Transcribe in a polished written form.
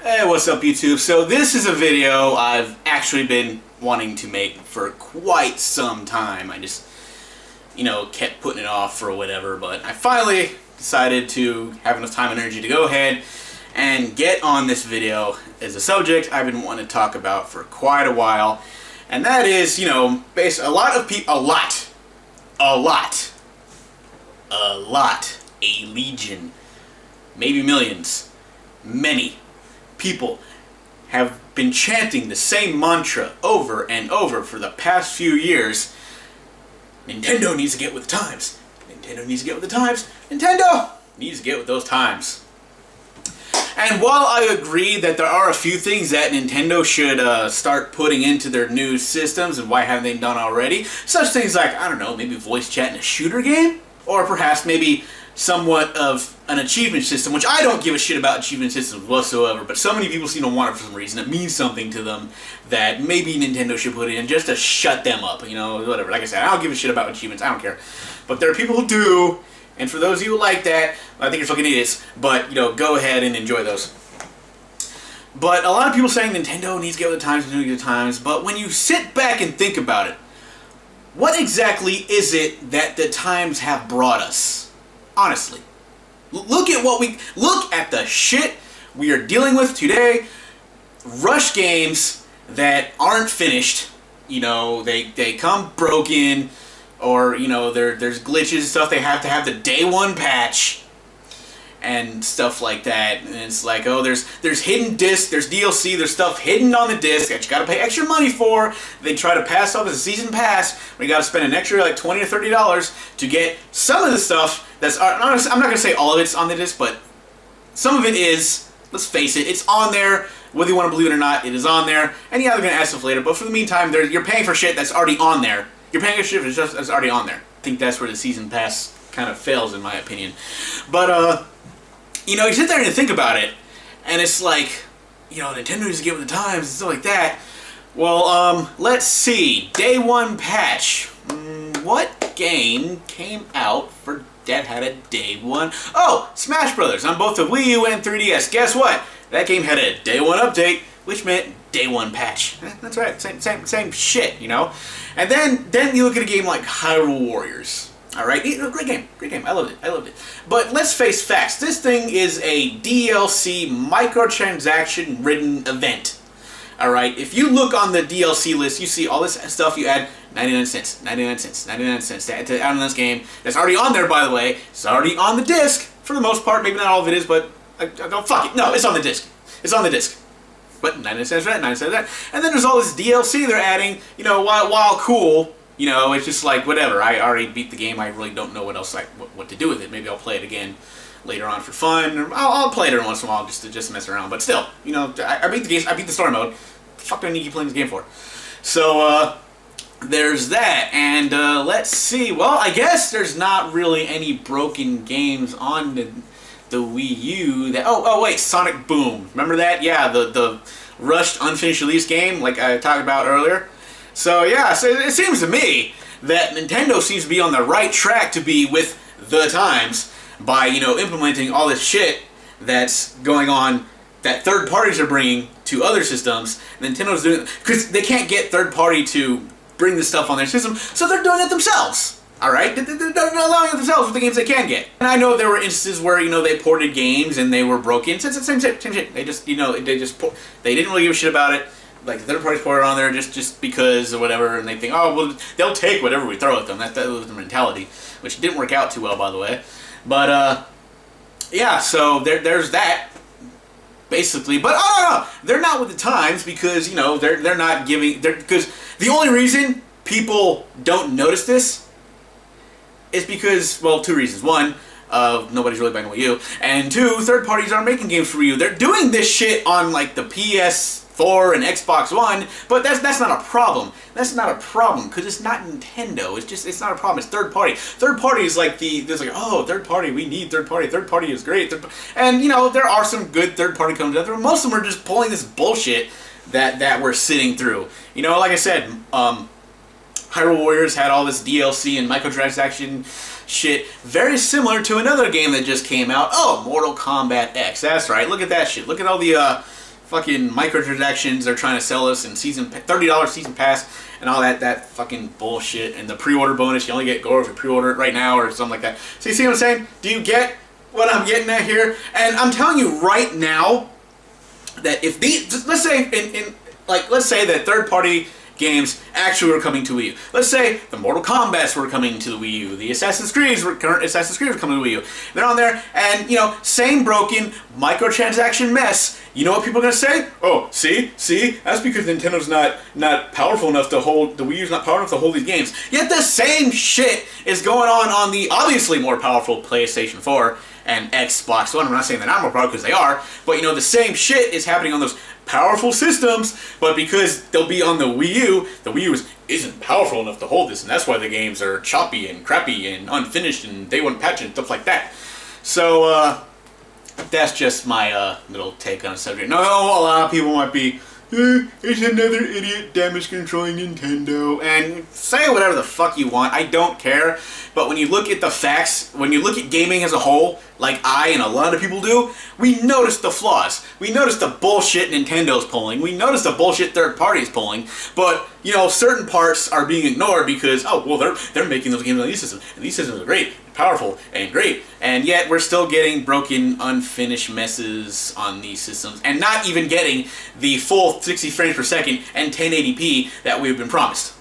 Hey, what's up YouTube? So this is a video I've actually been wanting to make for quite some time. I just, kept putting it off for whatever, but I finally decided to have enough time and energy to go ahead and get on this video as a subject I've been wanting to talk about for quite a while. And that is, a legion, maybe millions, many people have been chanting the same mantra over and over for the past few years. Nintendo needs to get with the times. Nintendo needs to get with the times. Nintendo needs to get with those times. And while I agree that there are a few things that Nintendo should start putting into their new systems, and why haven't they done already, such things like, I don't know, maybe voice chat in a shooter game, or perhaps maybe somewhat of an achievement system, which I don't give a shit about achievement systems whatsoever, but so many people seem to want it for some reason. It means something to them that maybe Nintendo should put it in just to shut them up, whatever. Like I said, I don't give a shit about achievements, I don't care. But there are people who do, and for those of you who like that, I think you're fucking idiots, but, go ahead and enjoy those. But a lot of people saying Nintendo needs to get with the times, but when you sit back and think about it, what exactly is it that the times have brought us? Honestly, look at the shit we are dealing with today. Rush games that aren't finished, they come broken, or there's glitches and stuff. They have to have the day one patch and stuff like that. And it's like, oh, there's hidden discs, there's DLC, there's stuff hidden on the disc that you gotta pay extra money for. They try to pass off as a season pass, where you gotta spend an extra like $20 or $30 to get some of the stuff that's, I'm not gonna say all of it's on the disc, but some of it is. Let's face it, it's on there. Whether you want to believe it or not, it is on there. And yeah, they're gonna add stuff later, but for the meantime, you're paying for shit that's already on there. You're paying for shit that's already on there. I think that's where the season pass kind of fails, in my opinion. But you sit there and you think about it, and it's like, Nintendo needs to get with the times and stuff like that. Well, let's see. Day one patch. What game came out that had a day one? Oh, Smash Brothers on both the Wii U and 3DS. Guess what? That game had a day one update, which meant day one patch. That's right. Same shit, And then you look at a game like Hyrule Warriors. All right, great game. I loved it. But let's face facts. This thing is a DLC microtransaction-ridden event. All right, if you look on the DLC list, you see all this stuff. You add 99 cents to add on this game. That's already on there, by the way. It's already on the disc for the most part. Maybe not all of it is, but don't fuck it. No, it's on the disc. But 99 cents for that, 99 cents for that. And then there's all this DLC they're adding. While cool. It's just like, whatever. I already beat the game. I really don't know what else, what to do with it. Maybe I'll play it again later on for fun. Or I'll play it every once in a while just to mess around. But still, I beat the game. I beat the story mode. The fuck do I need to keep playing this game for? So, there's that. And, let's see. Well, I guess there's not really any broken games on the Wii U that... Oh, wait. Sonic Boom. Remember that? Yeah, the rushed, unfinished release game like I talked about earlier. So yeah, so it seems to me that Nintendo seems to be on the right track to be with the times by, implementing all this shit that's going on that third parties are bringing to other systems. Nintendo's doing it because they can't get third party to bring this stuff on their system, so they're doing it themselves. All right, they're allowing it themselves with the games they can get. And I know there were instances where they ported games and they were broken. It's the same shit. They just they didn't really give a shit about it. Like the third party's put it on there just because or whatever, and they think, oh well, they'll take whatever we throw at them. That was the mentality, which didn't work out too well, by the way. But yeah, so there's that basically. But no, they're not with the times because they're not giving. Because the only reason people don't notice this is because, well, two reasons. One, nobody's really buying Wii U, and two, third parties aren't making games for Wii U. They're doing this shit on like the PS4 and Xbox One, but that's not a problem. That's not a problem because it's not Nintendo. It's not a problem. It's third party. Third party is like oh, third party. We need third party. Third party is great. And there are some good third party companies out there. Most of them are just pulling this bullshit that we're sitting through. Like I said, Hyrule Warriors had all this DLC and microtransaction shit, very similar to another game that just came out. Oh, Mortal Kombat X. That's right. Look at that shit. Look at all the fucking microtransactions they're trying to sell us and $30 season pass and all that fucking bullshit and the pre-order bonus. You only get gold if you pre-order it right now or something like that. So you see what I'm saying? Do you get what I'm getting at here? And I'm telling you right now that if these, let's say let's say that third-party games actually were coming to Wii U. Let's say the Mortal Kombats were coming to the Wii U. The current Assassin's Creed were coming to Wii U. They're on there, and same broken microtransaction mess. You know what people are gonna say? Oh, see, that's because Nintendo's not powerful enough to hold the Wii U's not powerful enough to hold these games. Yet the same shit is going on the obviously more powerful PlayStation 4 and Xbox One. I'm not saying they're not more powerful because they are, but the same shit is happening on those powerful systems, but because they'll be on the Wii U isn't powerful enough to hold this, and that's why the games are choppy and crappy and unfinished and they wouldn't patch it and stuff like that. So that's just my little take on the subject. No, a lot of people might be, it's another idiot damage controlling Nintendo, and say whatever the fuck you want, I don't care. But when you look at the facts, when you look at gaming as a whole, like I and a lot of people do, we notice the flaws. We notice the bullshit Nintendo's pulling. We notice the bullshit third parties pulling. But certain parts are being ignored because they're making those games on these systems, and these systems are great, powerful, and great. And yet we're still getting broken, unfinished messes on these systems, and not even getting the full 60 frames per second and 1080p that we've been promised.